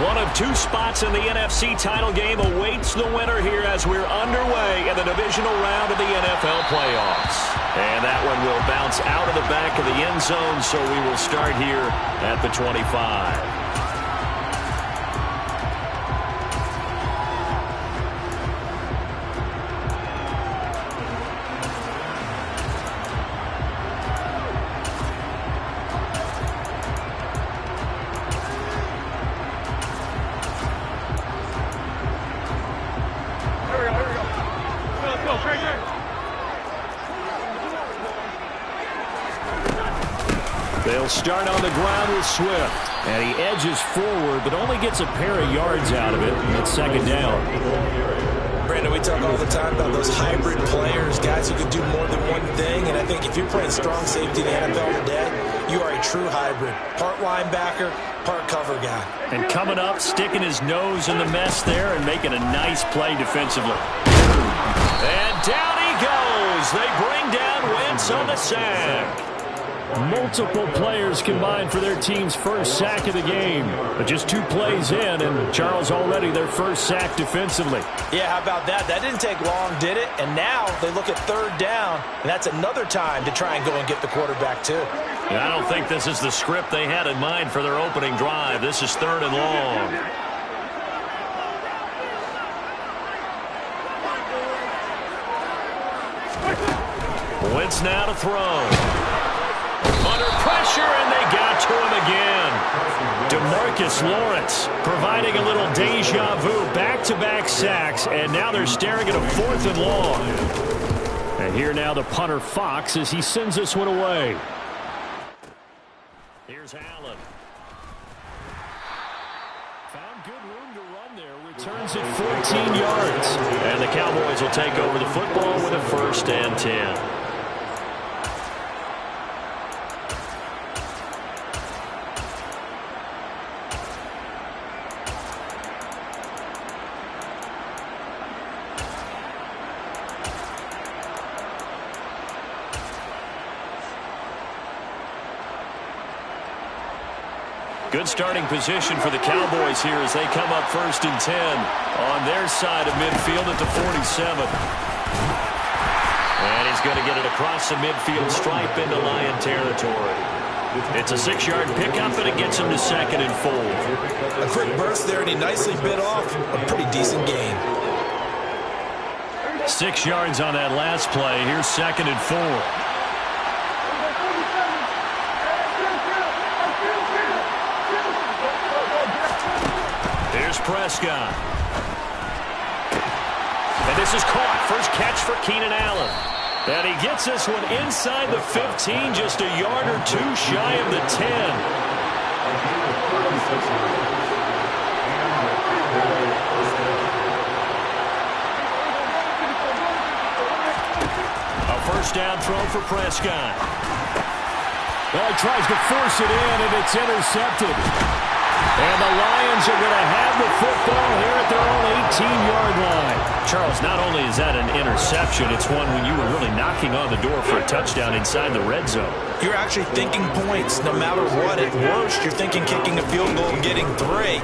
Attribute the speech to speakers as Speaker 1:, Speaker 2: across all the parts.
Speaker 1: One of two spots in the NFC title game awaits the winner here as we're underway in the divisional round of the NFL playoffs. And that one will bounce out of the back of the end zone, so we will start here at the 25. They'll start on the ground with Swift. And he edges forward, but only gets a pair of yards out of it. And it's second down.
Speaker 2: Brandon, we talk all the time about those hybrid players, guys who can do more than one thing. And I think if you're playing strong safety in the NFL today, you are a true hybrid. Part linebacker, part cover guy.
Speaker 1: And coming up, sticking his nose in the mess there and making a nice play defensively. And down he goes. They bring down Wentz on the sack. Multiple players combined for their team's first sack of the game. But just 2 plays in, and Charles already their first sack defensively.
Speaker 2: Yeah, how about that? That didn't take long, did it? And now they look at third down, and that's another time to try and go and get the quarterback too.
Speaker 1: Yeah, I don't think this is the script they had in mind for their opening drive. This is 3rd and long. Wentz now to throw. Under pressure, and they got to him again. DeMarcus Lawrence providing a little deja vu, back-to-back sacks, and now they're staring at a 4th and long. And here now the punter Fox as he sends this one away. Here's Allen. Found good room to run there. Returns it 14 yards. And the Cowboys will take over the football with a 1st and 10. Good starting position for the Cowboys here as they come up 1st and 10 on their side of midfield at the 47. And he's going to get it across the midfield stripe into Lion territory. It's a 6-yard pickup, and it gets him to 2nd and 4.
Speaker 2: A quick burst there, and he nicely bit off a pretty decent gain.
Speaker 1: 6 yards on that last play. Here's 2nd and 4. Prescott. And this is caught. First catch for Keenan Allen. And he gets this one inside the 15, just a yard or 2 shy of the 10. A 1st down throw for Prescott. Well, he tries to force it in, and it's intercepted. And the Lions are going to have the football here at their own 18-yard line. Charles, not only is that an interception, it's one when you were really knocking on the door for a touchdown inside the red zone.
Speaker 2: You're actually thinking points no matter what. At worst, you're thinking kicking a field goal and getting 3.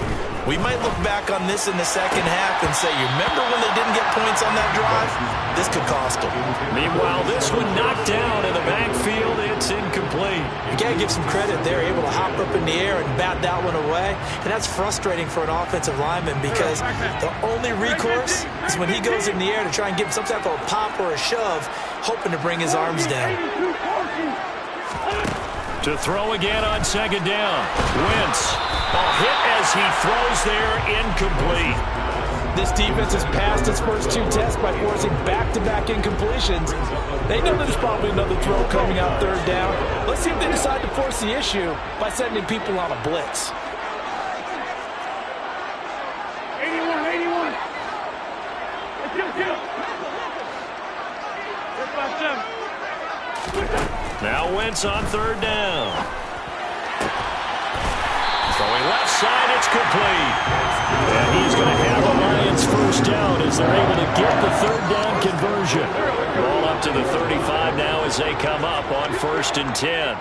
Speaker 2: We might look back on this in the second half and say, you remember when they didn't get points on that drive? This could cost them.
Speaker 1: Meanwhile, this one knocked down in the backfield. It's incomplete.
Speaker 2: You got to give some credit. They're able to hop up in the air and bat that one away. And that's frustrating for an offensive lineman because the only recourse is when he goes in the air to try and give some type of a pop or a shove, hoping to bring his arms down.
Speaker 1: To throw again on 2nd down. Wentz. A hit as he throws there, incomplete.
Speaker 3: This defense has passed its first 2 tests by forcing back-to-back incompletions. They know there's probably another throw coming out 3rd down. Let's see if they decide to force the issue by sending people on a blitz.
Speaker 4: 81.
Speaker 1: Now Wentz on 3rd down. Throwing left side, it's complete. And he's going to have the Lions 1st down as they're able to get the 3rd down conversion. Ball up to the 35 now as they come up on 1st and 10.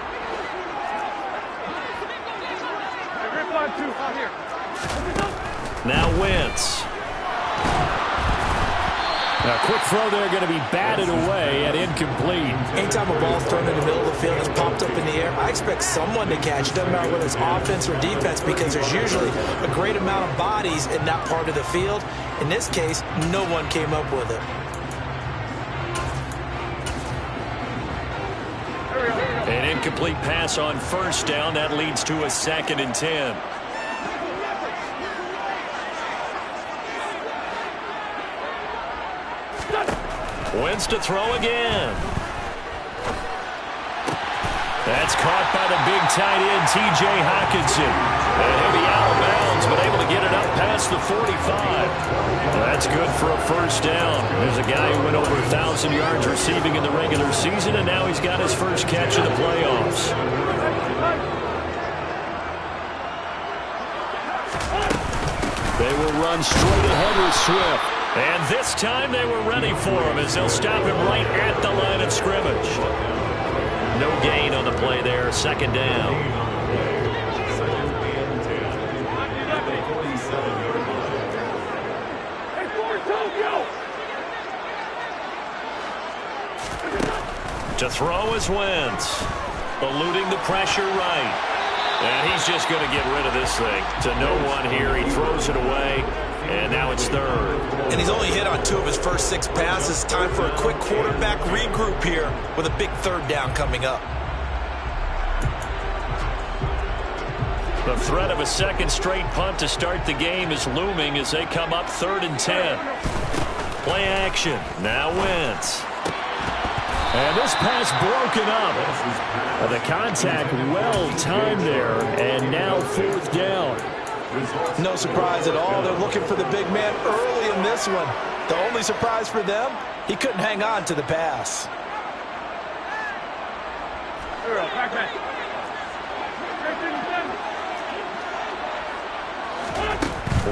Speaker 1: Now Wentz. A quick throw there going to be batted away and incomplete.
Speaker 2: Anytime a ball's thrown in the middle of the field and it's popped up in the air, I expect someone to catch. It doesn't matter whether it's offense or defense because there's usually a great amount of bodies in that part of the field. In this case, no one came up with it.
Speaker 1: An incomplete pass on first down. That leads to a 2nd and 10. Wentz to throw again. That's caught by the big tight end, T.J. Hockenson. And he'll be out of bounds, but able to get it up past the 45. That's good for a first down. There's a guy who went over 1,000 yards receiving in the regular season, and now he's got his first catch in the playoffs. They will run straight ahead with Swift. And this time they were ready for him as they'll stop him right at the line of scrimmage. No gain on the play there, 2nd down. To throw is Wentz. Eluding the pressure right. And he's just going to get rid of this thing. To no one here. He throws it away. And now it's 3rd.
Speaker 2: And he's only hit on 2 of his first 6 passes. Time for a quick quarterback regroup here with a big 3rd down coming up.
Speaker 1: The threat of a 2nd straight punt to start the game is looming as they come up 3rd and 10. Play action. Now Wentz. And this pass broken up. The contact well timed there. And now 4th down.
Speaker 3: No surprise at all. They're looking for the big man early in this one. The only surprise for them, he couldn't hang on to the pass.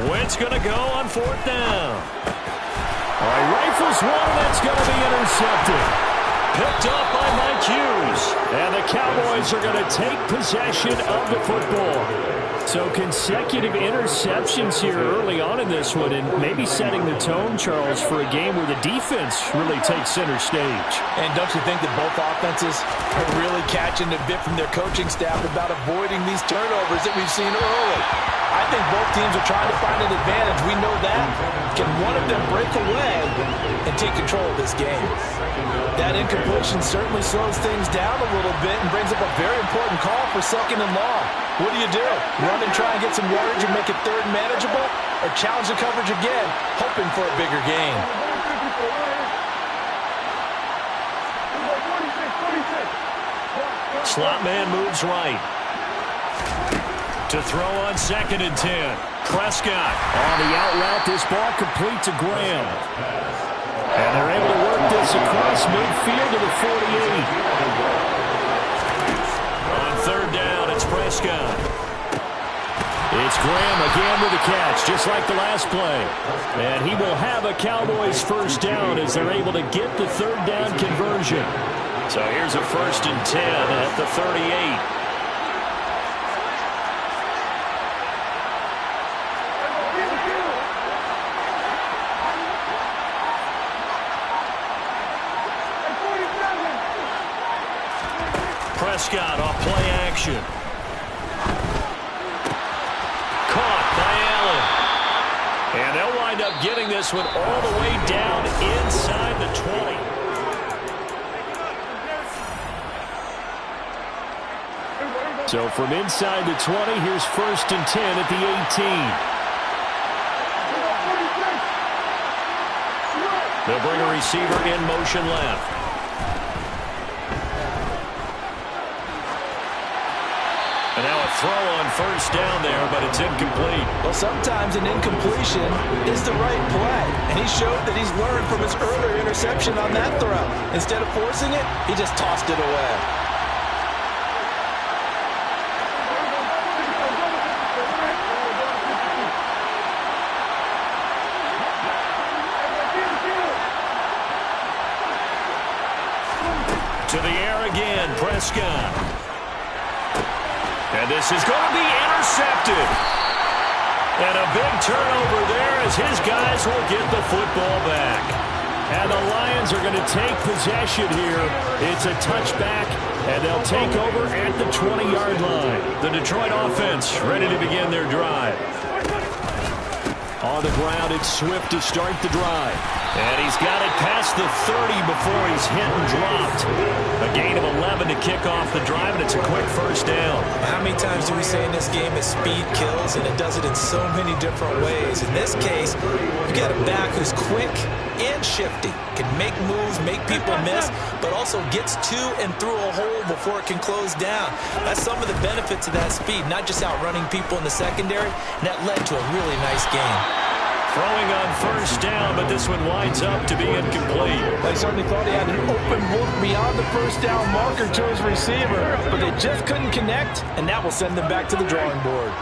Speaker 1: Wentz going to go on 4th down. All right, rifles one, and that's going to be intercepted. Picked up by Mike Hughes. And the Cowboys are going to take possession of the football. So consecutive interceptions here early on in this one, and maybe setting the tone, Charles, for a game where the defense really takes center stage.
Speaker 3: And don't you think that both offenses are really catching a bit from their coaching staff about avoiding these turnovers that we've seen early? I think both teams are trying to find an advantage. We know that. Can one of them break away and take control of this game? That incompletion certainly slows things down a little bit and brings up a very important call for 2nd and long. What do you do? Run and try and get some yardage and make it 3rd manageable? Or challenge the coverage again, hoping for a bigger gain?
Speaker 1: Slot man moves right. To throw on 2nd and 10. Prescott. On the out route, this ball complete to Graham. And they're able to work this across midfield to the 48. On 3rd down, it's Prescott. It's Graham again with the catch, just like the last play. And he will have a Cowboys first down as they're able to get the 3rd down conversion. So here's a 1st and 10 at the 38. Prescott off play action. Caught by Allen. And they'll wind up getting this one all the way down inside the 20. So from inside the 20, here's 1st and 10 at the 18. They'll bring a receiver in motion left. And now a throw on 1st down there, but it's incomplete.
Speaker 3: Well, sometimes an incompletion is the right play. And he showed that he's learned from his earlier interception on that throw. Instead of forcing it, he just tossed it away.
Speaker 1: To the air again, Prescott. And this is going to be intercepted. And a big turnover there as his guys will get the football back. And the Lions are going to take possession here. It's a touchback, and they'll take over at the 20-yard line. The Detroit offense ready to begin their drive. On the ground, it's Swift to start the drive. And he's got it past the 30 before he's hit and dropped. A gain of 11 to kick off the drive, and it's a quick first down.
Speaker 2: How many times do we say in this game that speed kills, and it does it in so many different ways? In this case, you got a back who's quick and shifty, can make moves, make people miss, but also gets to and through a hole before it can close down. That's some of the benefits of that speed, not just outrunning people in the secondary, and that led to a really nice game.
Speaker 1: Throwing on first down, but this one winds up to be incomplete.
Speaker 3: They certainly thought he had an open look beyond the first down marker to his receiver, but they just couldn't connect, and that will send them back to the drawing board.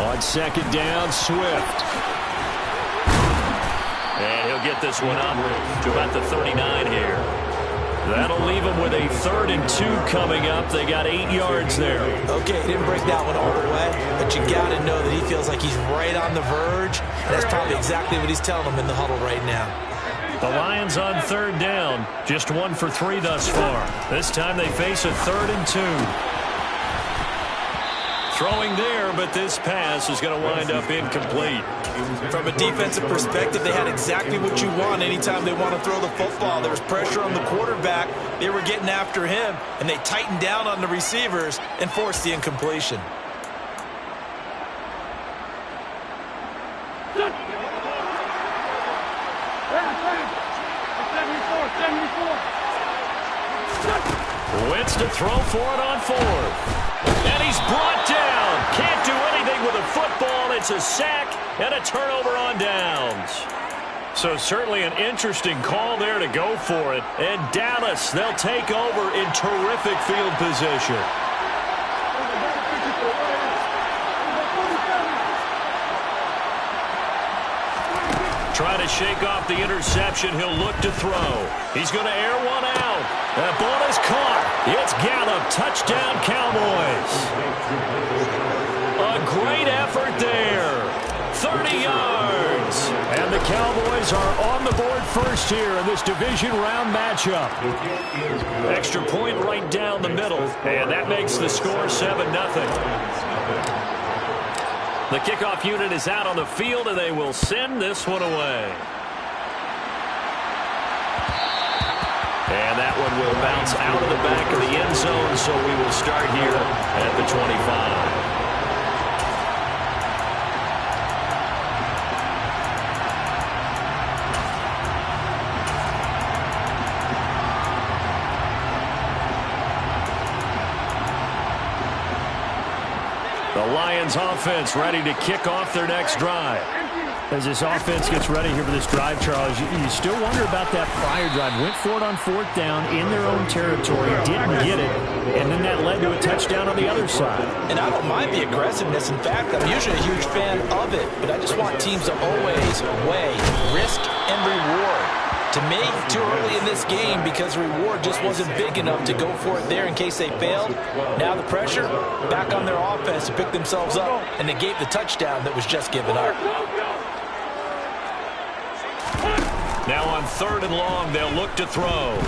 Speaker 1: On second down, Swift. And he'll get this one up to about the 39 here. That'll leave them with a 3rd and 2 coming up. They got 8 yards there.
Speaker 2: Okay, he didn't break that one all the way, but you got to know that he feels like he's right on the verge, and that's probably exactly what he's telling them in the huddle right now.
Speaker 1: The Lions on 3rd down, just 1 for 3 thus far. This time they face a 3rd and 2. Throwing there, but this pass is going to wind up incomplete.
Speaker 2: From a defensive perspective, they had exactly what you want anytime they want to throw the football. There was pressure on the quarterback. They were getting after him, and they tightened down on the receivers and forced the incompletion.
Speaker 1: Wentz to throw for it on 4th. And he's brought down. Can't do anything with a football. It's a sack and a turnover on downs. So certainly an interesting call there to go for it. And Dallas, they'll take over in terrific field position. Trying to shake off the interception. He'll look to throw. He's going to air one out. That ball is caught. It's Gallup. Touchdown, Cowboys. A great effort there. 30 yards. And the Cowboys are on the board first here in this division round matchup. Extra point right down the middle. And that makes the score 7-0. The kickoff unit is out on the field, and they will send this one away. And that one will bounce out of the back of the end zone, so we will start here at the 25. The Lions offense ready to kick off their next drive. As this offense gets ready here for this drive, Charles, you still wonder about that prior drive. Went for it on 4th down in their own territory, didn't get it, and then that led to a touchdown on the other side.
Speaker 2: And I don't mind the aggressiveness. In fact, I'm usually a huge fan of it, but I just want teams to always weigh risk and reward. To me, too early in this game because reward just wasn't big enough to go for it there in case they failed. Now the pressure back on their offense to pick themselves up, and they gave the touchdown that was just given up.
Speaker 1: Now on 3rd and long, they'll look to throw.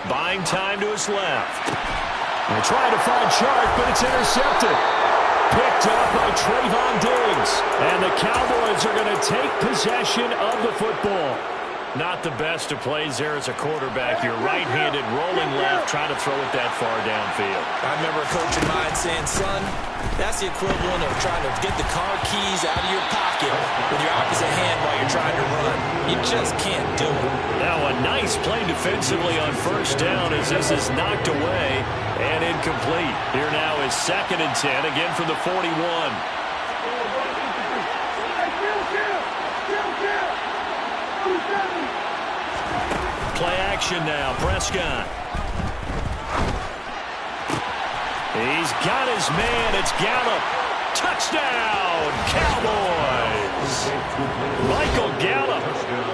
Speaker 1: Buying time to his left. They're trying to find Chark, but it's intercepted. Picked up by Trayvon Diggs. And the Cowboys are going to take possession of the football. Not the best of plays there as a quarterback. You're right-handed, rolling left, trying to throw it that far downfield.
Speaker 2: I remember a coach of mine saying, son, that's the equivalent of trying to get the car keys out of your pocket with your opposite hand while you're trying to run. You just can't do it.
Speaker 1: Now a nice play defensively on first down as this is knocked away and incomplete. Here now is 2nd and 10, again from the 41. Play action now, Prescott. He's got his man, it's Gallup. Touchdown, Cowboys! Michael Gallup,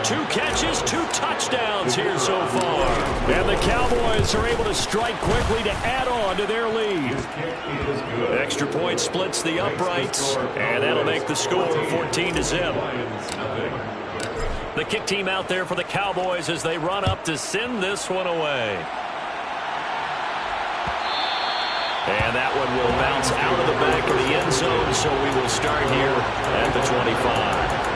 Speaker 1: 2 catches, 2 touchdowns here so far. And the Cowboys Cowboys are able to strike quickly to add on to their lead. Extra point splits the uprights, and that'll make the score 14-0. The kick team out there for the Cowboys as they run up to send this one away. And that one will bounce out of the back of the end zone, so we will start here at the 25.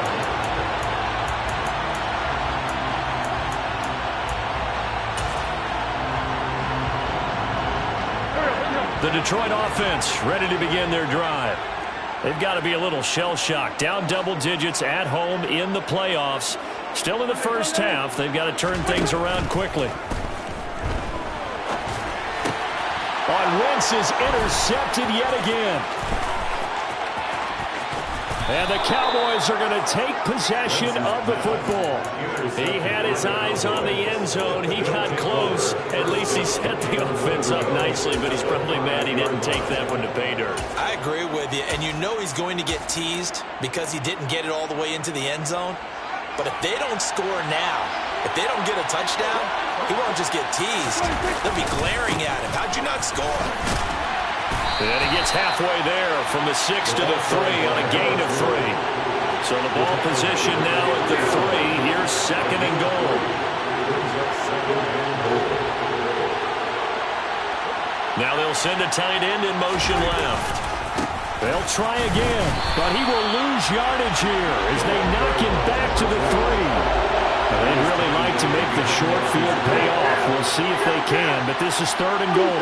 Speaker 1: The Detroit offense ready to begin their drive. They've got to be a little shell-shocked. Down double digits at home in the playoffs. Still in the first half. They've got to turn things around quickly. Wentz is intercepted yet again. And the Cowboys are going to take possession of the football. He had his eyes on the end zone. He got close. At least he set the offense up nicely, but he's probably mad he didn't take that one to pay dirt.
Speaker 2: I agree with you, and you know he's going to get teased because he didn't get it all the way into the end zone. But if they don't score now, if they don't get a touchdown, he won't just get teased. They'll be glaring at him. How'd you not score?
Speaker 1: And he gets halfway there from the 6 to the 3 on a gain of 3. So the ball position now at the 3. Here's second and goal. Now they'll send a tight end in motion left. They'll try again, but he will lose yardage here as they knock him back to the 3. They'd really like to make the short field pay off. We'll see if they can, but this is third and goal.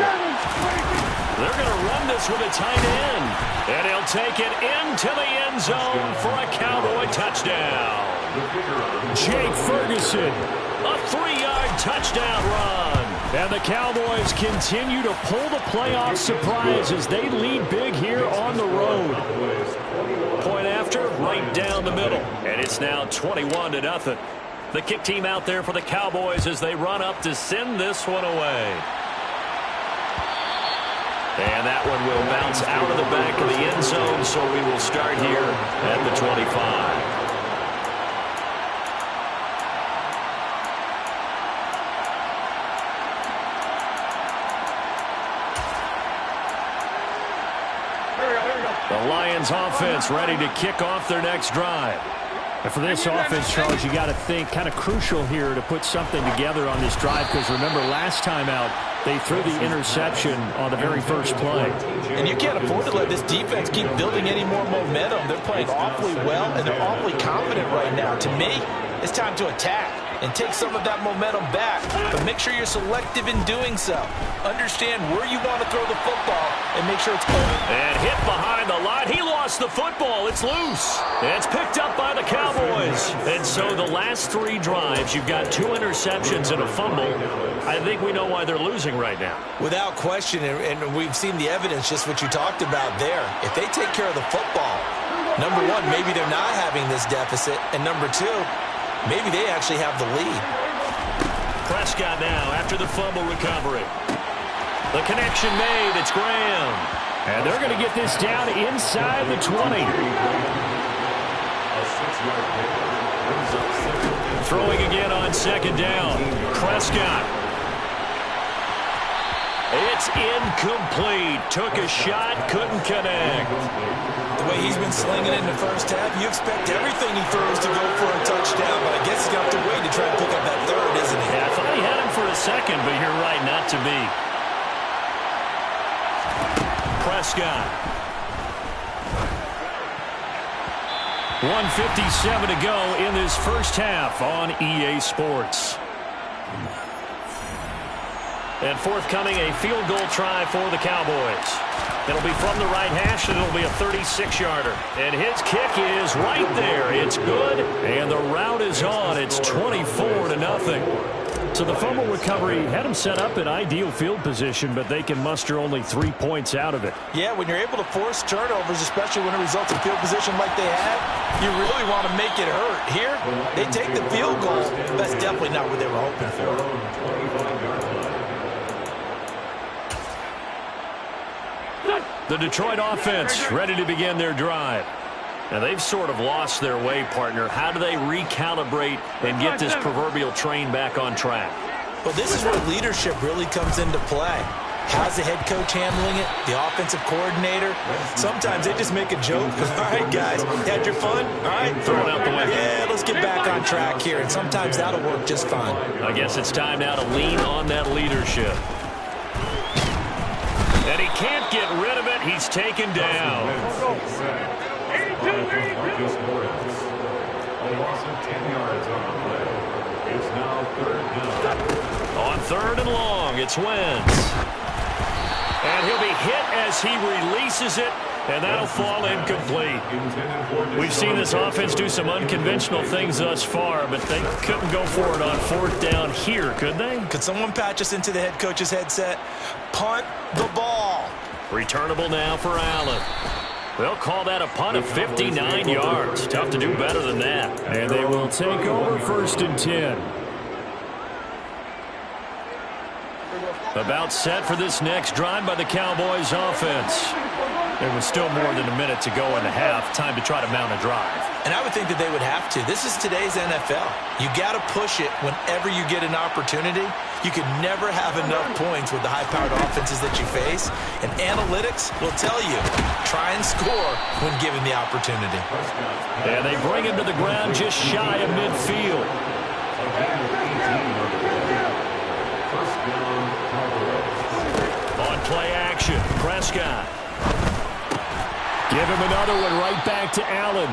Speaker 1: They're going to run this with a tight end, and he'll take it into the end zone for a Cowboy touchdown. Jake Ferguson, a 3-yard touchdown run. And the Cowboys continue to pull the playoff surprise as they lead big here on the road. Point after, right down the middle, and it's now 21-0. The kick team out there for the Cowboys as they run up to send this one away. And that one will bounce out of the back of the end zone, so we will start here at the 25. The Lions offense ready to kick off their next drive. And for this offense, Charles, you got to think kind of crucial here to put something together on this drive, because remember last time out they threw the interception on the very first play.
Speaker 3: And you can't afford to let this defense keep building any more momentum. They're playing awfully well, and they're awfully confident right now. To me, it's time to attack and take some of that momentum back, but make sure you're selective in doing so. Understand where you want to throw the football and make sure it's open.
Speaker 1: And hit behind the line. He lost the football. It's loose. It's picked up by the Cowboys. And so the last 3 drives, you've got 2 interceptions and a fumble. I think we know why they're losing right now.
Speaker 2: Without question, and we've seen the evidence, just what you talked about there. If they take care of the football, number one, maybe they're not having this deficit, and number 2, maybe they actually have the lead.
Speaker 1: Prescott now after the fumble recovery. The connection made. It's Graham. And they're going to get this down inside the 20. Throwing again on second down. Prescott. It's incomplete. Took a shot, couldn't connect.
Speaker 2: The way he's been slinging it in the first half, you expect everything he throws to go for a touchdown, but I guess he's got to wait to try to pick up that third, isn't he?
Speaker 1: Yeah, I thought he had him for a second, but you're right, not to be. Prescott. 1:57 to go in this first half on EA Sports. And forthcoming, a field goal try for the Cowboys. It'll be from the right hash, and it'll be a 36-yarder. And his kick is right there. It's good, and the route is on. It's 24-0. So the fumble recovery had him set up in ideal field position, but they can muster only 3 points out of it.
Speaker 2: Yeah, when you're able to force turnovers, especially when it results in field position like they have, you really want to make it hurt. Here, they take the field goal. That's definitely not what they were hoping for.
Speaker 1: The Detroit offense ready to begin their drive. Now, they've sort of lost their way, partner. How do they recalibrate and get this proverbial train back on track?
Speaker 2: Well, this is where leadership really comes into play. How's the head coach handling it? The offensive coordinator? Sometimes they just make a joke. All right, guys, had your fun? All right,
Speaker 1: throw it out the window.
Speaker 2: Yeah, let's get back on track here, and sometimes that'll work just fine.
Speaker 1: I guess it's time now to lean on that leadership. And he can't get rid of it. He's taken down. On 3rd and long, it's Wentz. And he'll be hit as he releases it, and that'll fall incomplete. We've seen this offense do some unconventional things thus far, but they couldn't go for it on 4th down here, could they?
Speaker 2: Could someone patch us into the head coach's headset? Punt the ball.
Speaker 1: Returnable now for Allen. They'll call that a punt of 59 yards. Tough to do better than that. And they will take over 1st and 10. About set for this next drive by the Cowboys offense. There was still more than a minute to go in the half. Time to try to mount a drive.
Speaker 2: And I would think that they would have to. This is today's NFL. You got to push it whenever you get an opportunity. You could never have enough points with the high-powered offenses that you face. And analytics will tell you, try and score when given the opportunity.
Speaker 1: And they bring him to the ground just shy of midfield. On play action, Prescott. Give him another one right back to Allen.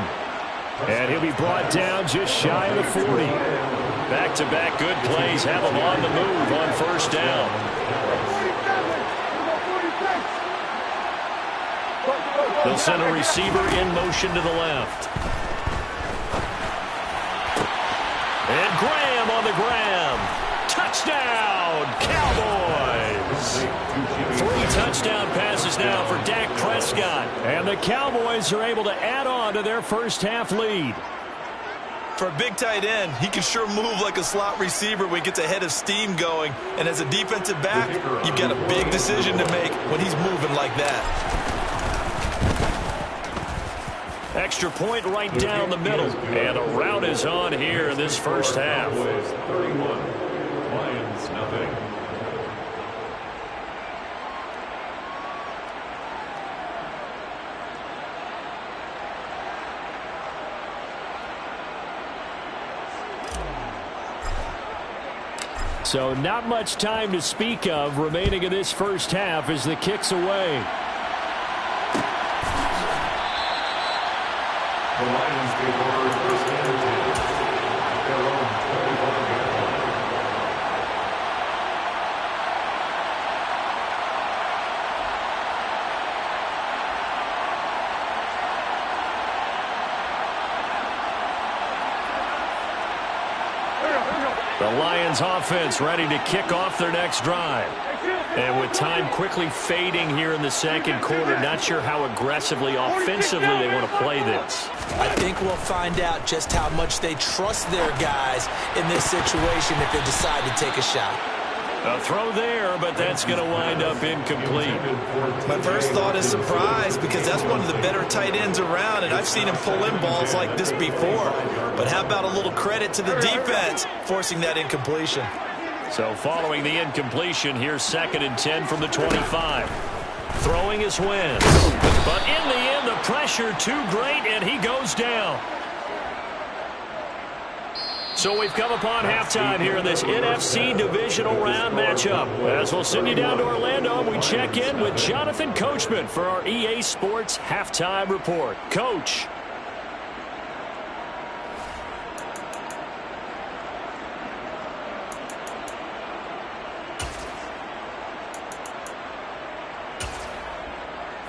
Speaker 1: And he'll be brought down just shy of the 40. Back-to-back good plays have him on the move on 1st down. They'll send a receiver in motion to the left. And Graham on the grab. Touchdown, Cowboys! 3 touchdown passes now for Dak Prescott. And the Cowboys are able to add on to their first half lead.
Speaker 2: For a big tight end, he can sure move like a slot receiver when he gets a head of steam going. And as a defensive back, you've got a big decision to make when he's moving like that.
Speaker 1: Extra point right down the middle. And a rout is on here in this first half.
Speaker 5: 31. Lions, nothing.
Speaker 1: So not much time to speak of remaining in this first half as the kick's away.
Speaker 5: The Lions take over 1st and 10. Their own 35-yard line.
Speaker 1: The Lions offense ready to kick off their next drive. And with time quickly fading here in the 2nd quarter, not sure how aggressively, offensively they want to play this.
Speaker 2: I think we'll find out just how much they trust their guys in this situation if they decide to take a shot.
Speaker 1: A throw there, but that's going to wind up incomplete.
Speaker 2: My first thought is surprise because that's one of the better tight ends around, and I've seen him pull in balls like this before. But how about a little credit to the defense forcing that incompletion?
Speaker 1: So following the incompletion, here's 2nd and 10 from the 25. Throwing his Wentz. But in the end, the pressure too great, and he goes down. So we've come upon halftime here in this NFC divisional round matchup. As we'll send you down to Orlando, we check in with Jonathan Coachman for our EA Sports Halftime Report. Coach.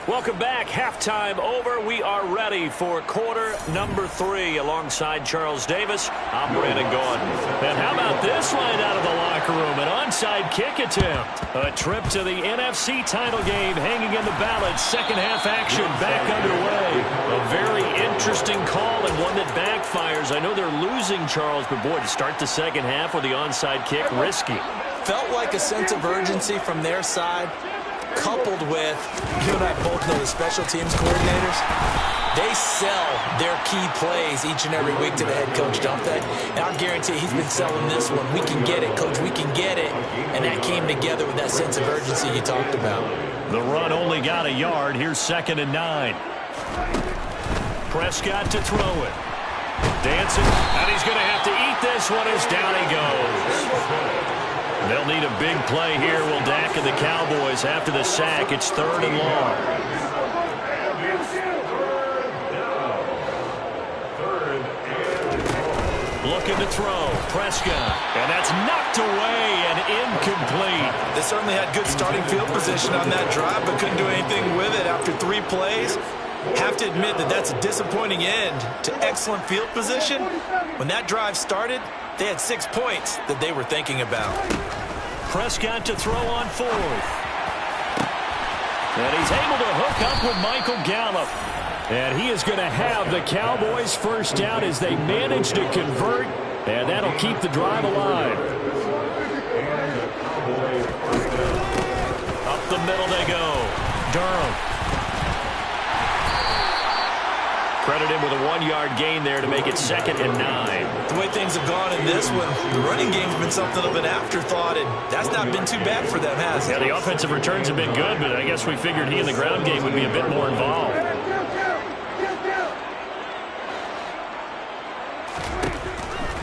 Speaker 1: Welcome back. Halftime over. We are ready for quarter number 3 alongside Charles Davis. I'm Brandon Gordon. And how about this line out of the locker room? An onside kick attempt. A trip to the NFC title game hanging in the balance. Second half action back underway. A very interesting call and one that backfires. I know they're losing, Charles, but boy, to start the second half with the onside kick, risky.
Speaker 2: Felt like a sense of urgency from their side. coupled with, you and I both know the special teams coordinators, they sell their key plays each and every week to the head coach, don't they? And I guarantee he's been selling this one. We can get it, coach, we can get it. And that came together with that sense of urgency you talked about.
Speaker 1: The run only got a yard. Here's 2nd and 9. Prescott to throw it. Dancing, and he's going to have to eat this one as down he goes. They'll need a big play here, will Dak and the Cowboys after the sack. It's 3rd and long. Looking to throw. Prescott. And that's knocked away and incomplete.
Speaker 3: They certainly had good starting field position on that drive, but couldn't do anything with it after 3 plays. Have to admit that that's a disappointing end to excellent field position. When that drive started, they had 6 points that they were thinking about.
Speaker 1: Prescott to throw on 4th. And he's able to hook up with Michael Gallup. And he is going to have the Cowboys first down as they manage to convert. And that'll keep the drive alive. Up the middle they go. Durham. Credit him with a 1-yard gain there to make it 2nd and 9.
Speaker 3: The way things have gone in this one, the running game's been something of an afterthought, and that's not been too bad for them, has it?
Speaker 1: Yeah, the offensive returns have been good, but I guess we figured he in the ground game would be a bit more involved.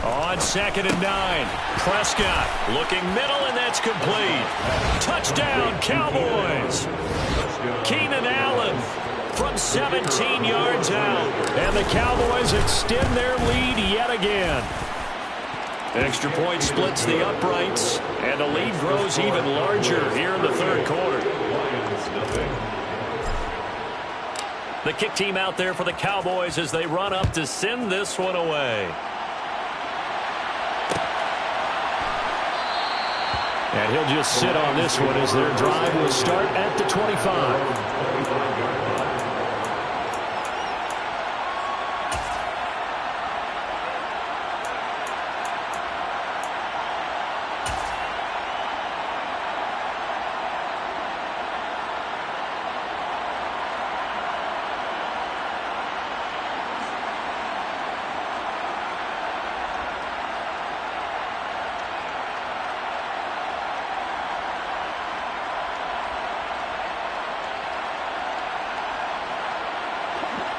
Speaker 1: On 2nd and 9, Prescott looking middle, and that's complete. Touchdown, Cowboys. Keenan Allen from 17 yards out. And the Cowboys extend their lead yet again. Extra point splits the uprights, and the lead grows even larger here in the 3rd quarter. The kick team out there for the Cowboys as they run up to send this one away. And he'll just sit on this one as their drive will start at the 25.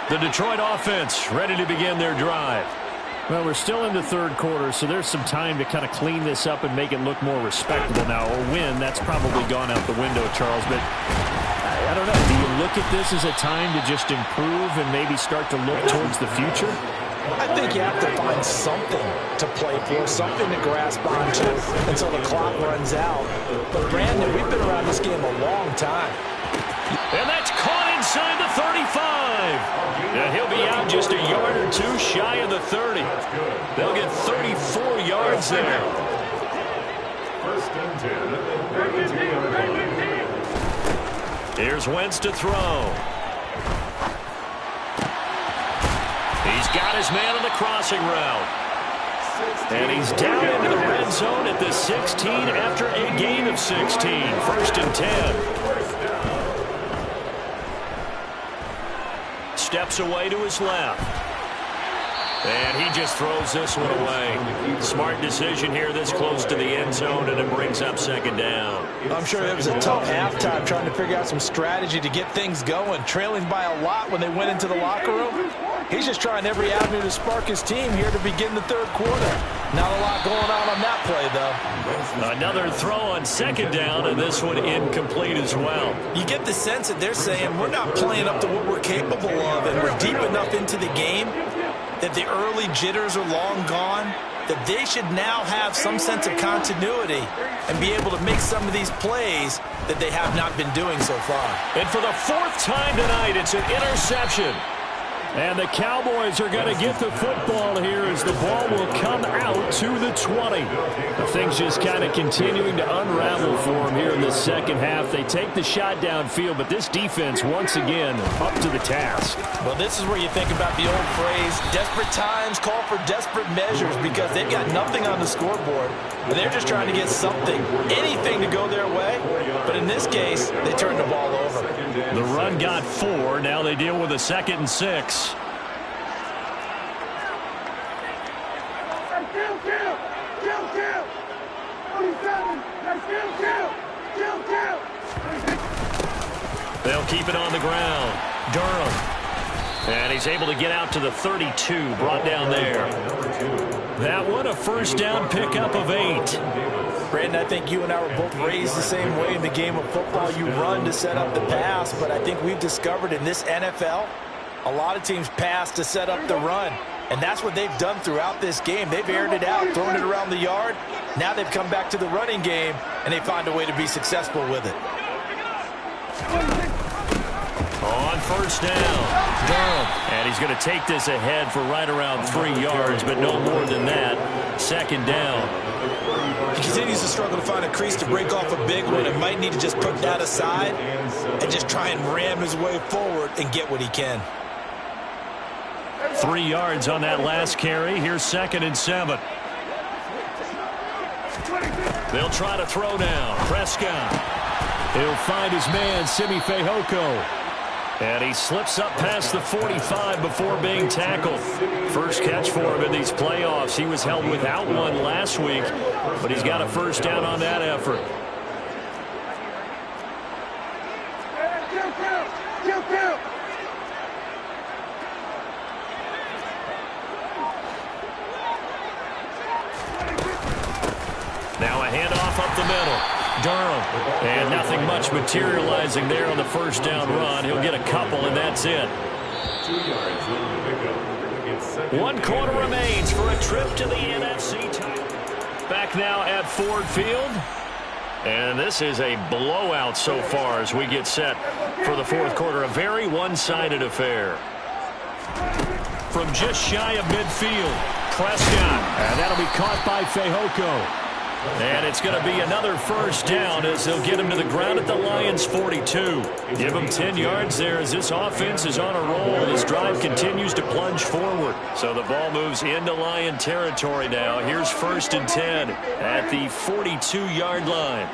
Speaker 1: The Detroit offense ready to begin their drive.
Speaker 6: Well, we're still in the 3rd quarter, so there's some time to kind of clean this up and make it look more respectable now. Or win, that's probably gone out the window, Charles. But I don't know. Do you look at this as a time to just improve and maybe start to look towards the future?
Speaker 3: I think you have to find something to play for, something to grasp onto until the clock runs out. But, Brandon, we've been around this game a long time.
Speaker 1: And that's caught inside the 35. And he'll be out just a yard or 2 shy of the 30. They'll get 34 yards there.
Speaker 5: 1st and 10.
Speaker 1: Here's Wentz to throw. He's got his man on the crossing route. And he's down into the red zone at the 16 after a gain of 16. 1st and 10. Steps away to his left. And he just throws this one away. Smart decision here this close to the end zone, and it brings up 2nd down.
Speaker 3: I'm sure it was a tough halftime trying to figure out some strategy to get things going. Trailing by a lot when they went into the locker room. He's just trying every avenue to spark his team here to begin the 3rd quarter. Not a lot going on that play, though.
Speaker 1: Another throw on 2nd down, and this one incomplete as well.
Speaker 3: You get the sense that they're saying we're not playing up to what we're capable of, and we're deep enough into the game that the early jitters are long gone, that they should now have some sense of continuity and be able to make some of these plays that they have not been doing so far.
Speaker 1: And for the 4th time tonight, it's an interception.
Speaker 6: And the Cowboys are going to get the football here as the ball will come out to the 20. Things just kind of continuing to unravel for them here in the second half. They take the shot downfield, but this defense once again up to the task.
Speaker 3: Well, this is where you think about the old phrase, desperate times call for desperate measures, because they've got nothing on the scoreboard. And they're just trying to get something, anything to go their way. But in this case, they turned the ball over.
Speaker 1: The run got 4. Now they deal with a 2nd and 6. They'll keep it on the ground. Durham. And he's able to get out to the 32, brought down there. That one, a first down pickup of 8.
Speaker 3: Brandon, I think you and I were both raised the same way in the game of football. You run to set up the pass, but I think we've discovered in this NFL, a lot of teams pass to set up the run. And that's what they've done throughout this game. They've aired it out, thrown it around the yard. Now they've come back to the running game, and they find a way to be successful with it.
Speaker 1: On first down, Durham. And he's going to take this ahead for right around 3 yards, but no more than that. 2nd down.
Speaker 2: He continues to struggle to find a crease to break off a big one and might need to just put that aside and just try and ram his way forward and get what he can.
Speaker 1: 3 yards on that last carry. Here's 2nd and 7. They'll try to throw now. Prescott. He'll find his man, Simi Fehoko. And he slips up past the 45 before being tackled. First catch for him in these playoffs. He was held without one last week, but he's got a first down on that effort. Now a handoff up the middle. Durham. And nothing much materializing there on the first down run. He'll get a couple, and that's it. 1 quarter remains for a trip to the NFC title. Back now at Ford Field. And this is a blowout so far as we get set for the 4th quarter. A very one-sided affair. From just shy of midfield, Prescott. And that'll be caught by Fehoko. And it's going to be another first down as they'll get him to the ground at the Lions' 42. Give him 10 yards there as this offense is on a roll. This drive continues to plunge forward. So the ball moves into Lion territory now. Here's 1st and 10 at the 42-yard line.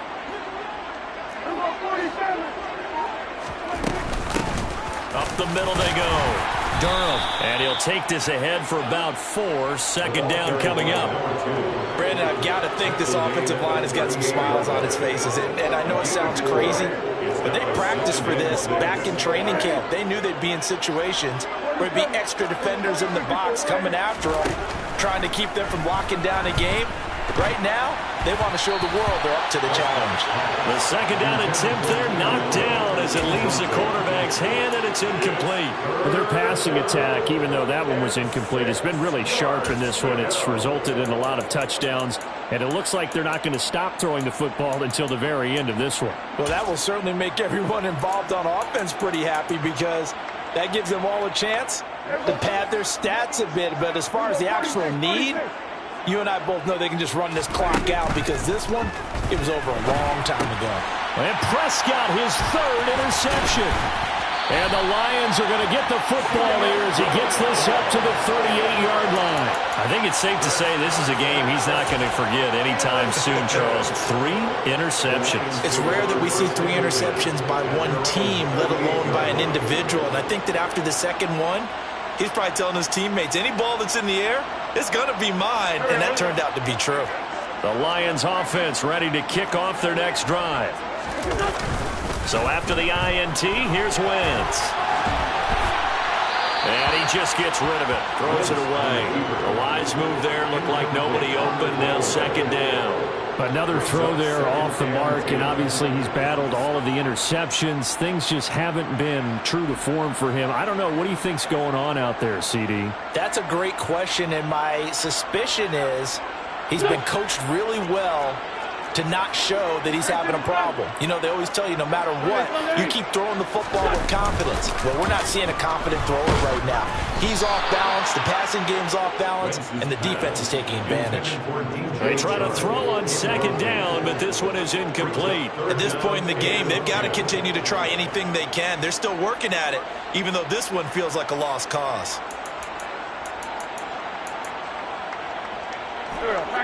Speaker 1: Up the middle they go. Durham. And he'll take this ahead for about 4. 2nd down coming up.
Speaker 3: Brandon, I've got to think this offensive line has got some smiles on its faces. And I know it sounds crazy, but they practiced for this back in training camp. They knew they'd be in situations where it'd be extra defenders in the box coming after them, trying to keep them from locking down a game. Right now, they want to show the world they're up to the challenge.
Speaker 1: The 2nd down attempt there knocked down as it leaves the quarterback's hand, and it's incomplete.
Speaker 6: Well, their passing attack, even though that one was incomplete, has been really sharp in this one. It's resulted in a lot of touchdowns, and it looks like they're not going to stop throwing the football until the very end of this one.
Speaker 3: Well, that will certainly make everyone involved on offense pretty happy, because that gives them all a chance to pad their stats a bit. But as far as the actual need, you and I both know they can just run this clock out, because this one, it was over a long time ago.
Speaker 6: And Prescott, his 3rd interception. And the Lions are going to get the football here as he gets this up to the 38-yard line.
Speaker 1: I think it's safe to say this is a game he's not going to forget anytime soon, Charles. 3 interceptions.
Speaker 2: It's rare that we see 3 interceptions by one team, let alone by an individual. And I think that after the second one, he's probably telling his teammates, any ball that's in the air, it's going to be mine. And that turned out to be true.
Speaker 1: The Lions offense ready to kick off their next drive. So after the INT, here's Wentz. And he just gets rid of it, throws it away. A wise move there, looked like nobody open, now 2nd down.
Speaker 6: Another throw there off the mark, and obviously he's battled all of the interceptions. Things just haven't been true to form for him. I don't know, what do you think's going on out there, CD?
Speaker 3: That's a great question, and my suspicion is he's been coached really well to not show that he's having a problem. You know, they always tell you no matter what, you keep throwing the football with confidence. Well, we're not seeing a confident thrower right now. He's off balance, the passing game's off balance, and the defense is taking advantage.
Speaker 1: They try to throw on second down, but this one is incomplete.
Speaker 2: At this point in the game, they've got to continue to try anything they can. They're still working at it, even though this one feels like a lost cause.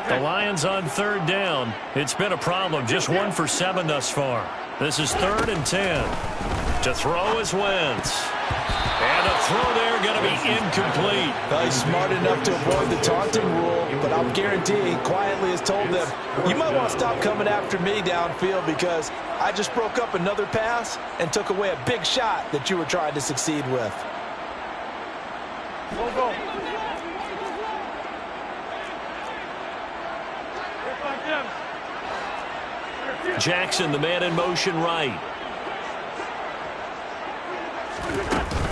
Speaker 1: The Lions on third down. It's been a problem. Just 1 for 7 thus far. This is 3rd and 10. To throw is Wentz. And a throw there going to be incomplete.
Speaker 3: Well, he's smart enough to avoid the taunting rule, but I'll guarantee he quietly has told them, you might want to stop coming after me downfield because I just broke up another pass and took away a big shot that you were trying to succeed with.
Speaker 4: Go.
Speaker 1: Jackson, the man in motion right.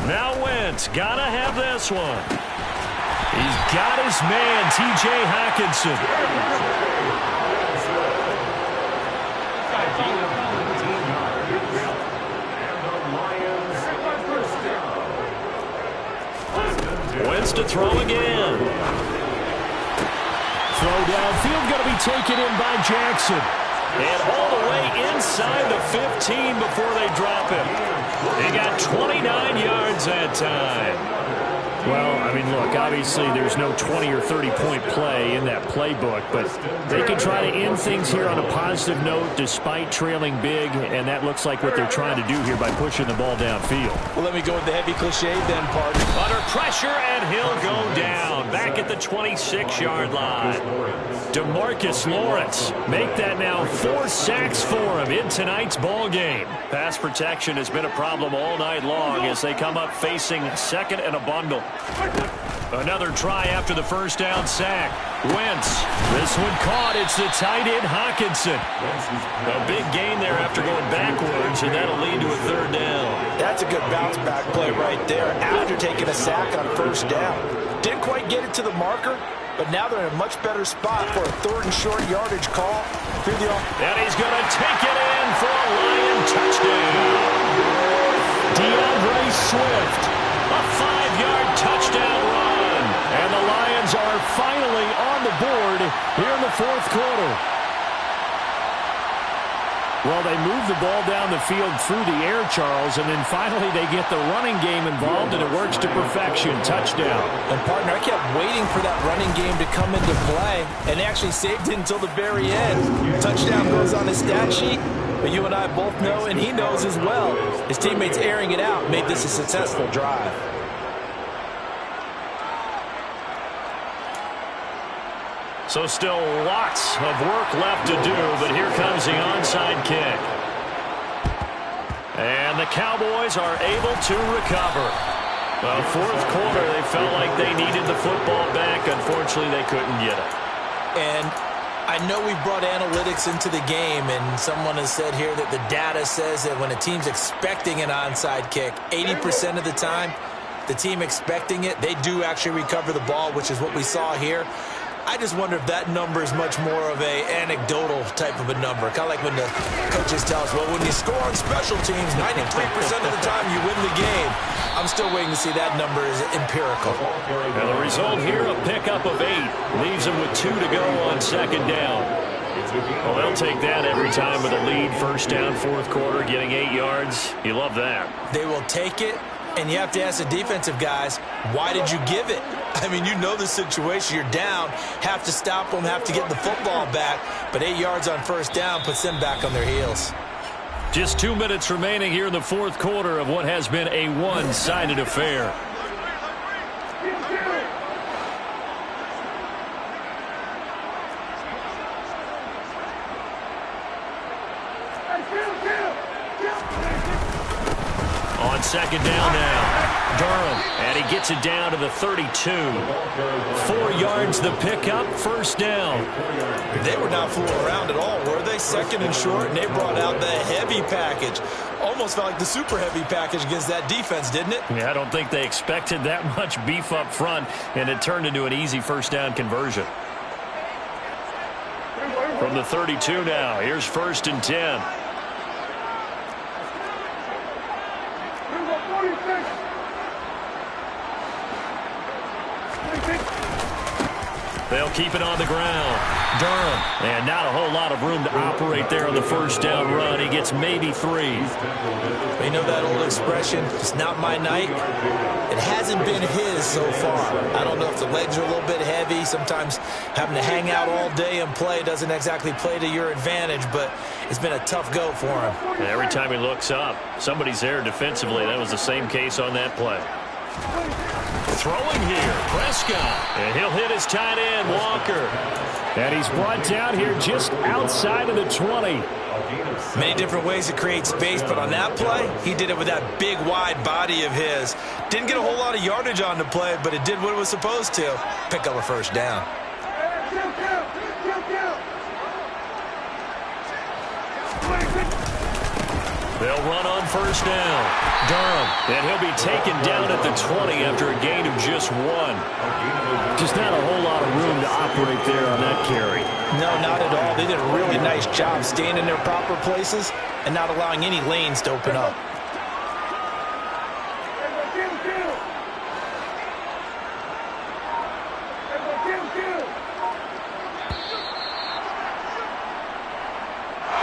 Speaker 1: Now Wentz, gotta have this one. He's got his man, T.J. Hockenson. Wentz to throw again. Throw downfield, going to be taken in by Jackson. And all the way inside the 15 before they drop him. He got 29 yards that time. Well, I mean, look, obviously there's no 20 or 30-point play in that playbook, but they can try to end things here on a positive note despite trailing big, and that looks like what they're trying to do here by pushing the ball downfield.
Speaker 3: Well, let me go with the heavy cliche then, partner.
Speaker 1: Under pressure, and he'll go down back at the 26-yard line. DeMarcus Lawrence make that now 4 sacks for him in tonight's ball game. Pass protection has been a problem all night long as they come up facing second and a bundle. Another try after the first down sack. Wentz, this one caught. It's the tight end Hockenson. A big gain there after going backwards, and that'll lead to a 3rd down.
Speaker 3: That's a good bounce back play right there after taking a sack on 1st down. Didn't quite get it to the marker, but now they're in a much better spot for a 3rd and short yardage call. Through the
Speaker 1: and he's going to take it in for a Lion touchdown. DeAndre Swift, a 5-yard touchdown run. And the Lions are finally on the board here in the 4th quarter.
Speaker 6: Well, they move the ball down the field through the air, Charles, and then finally they get the running game involved, and it works to perfection. Touchdown.
Speaker 3: And, partner, I kept waiting for that running game to come into play, and they actually saved it until the very end. Touchdown goes on his stat sheet, but you and I both know, and he knows as well, his teammates airing it out made this a successful drive.
Speaker 1: So still lots of work left to do, but here comes the onside kick. And the Cowboys are able to recover. Well, 4th quarter, they felt like they needed the football back. Unfortunately, they couldn't get it.
Speaker 2: And I know we brought analytics into the game, and someone has said here that the data says that when a team's expecting an onside kick, 80% of the time, the team expecting it, they do actually recover the ball, which is what we saw here. I just wonder if that number is much more of a anecdotal type of a number. Kind of like when the coaches tell us, well, when you score on special teams, 93% of the time you win the game. I'm still waiting to see that number is empirical.
Speaker 1: And the result here, a pickup of 8. Leaves them with 2 to go on 2nd down. Well, they'll take that every time with a lead. 1st down, 4th quarter, getting 8 yards. You love that.
Speaker 2: They will take it. And you have to ask the defensive guys, why did you give it? I mean, you know the situation. You're down, have to stop them, have to get the football back. But 8 yards on 1st down puts them back on their heels.
Speaker 1: Just 2 minutes remaining here in the 4th quarter of what has been a one-sided affair. On 2nd down now, Durham, and he gets it down to the 32. 4 yards the pickup, 1st down.
Speaker 2: They were not fooling around at all, were they? 2nd and short, and they brought out the heavy package. Almost felt like the super heavy package against that defense, didn't it?
Speaker 1: Yeah, I don't think they expected that much beef up front, and it turned into an easy 1st down conversion. From the 32 now, here's 1st and 10. They'll keep it on the ground. Durham. And not a whole lot of room to operate there on the 1st down run. He gets maybe 3.
Speaker 2: You know that old expression, it's not my night? It hasn't been his so far. I don't know if the legs are a little bit heavy. Sometimes having to hang out all day and play doesn't exactly play to your advantage, but it's been a tough go for him.
Speaker 1: And every time he looks up, somebody's there defensively. That was the same case on that play. Throwing here, Prescott. And he'll hit his tight end, Walker.
Speaker 6: And he's brought down here just outside of the 20.
Speaker 2: Many different ways to create space, but on that play, he did it with that big, wide body of his. Didn't get a whole lot of yardage on the play, but it did what it was supposed to. Pick up a 1st down.
Speaker 1: They'll run on 1st down. Durham. And he'll be taken down at the 20 after a gain of just 1.
Speaker 6: Just not a whole lot of room to operate there on that carry.
Speaker 2: No, not at all. They did a really nice job staying in their proper places and not allowing any lanes to open up.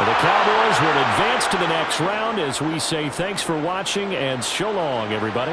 Speaker 6: The Cowboys will advance to the next round as we say thanks for watching and so long, everybody.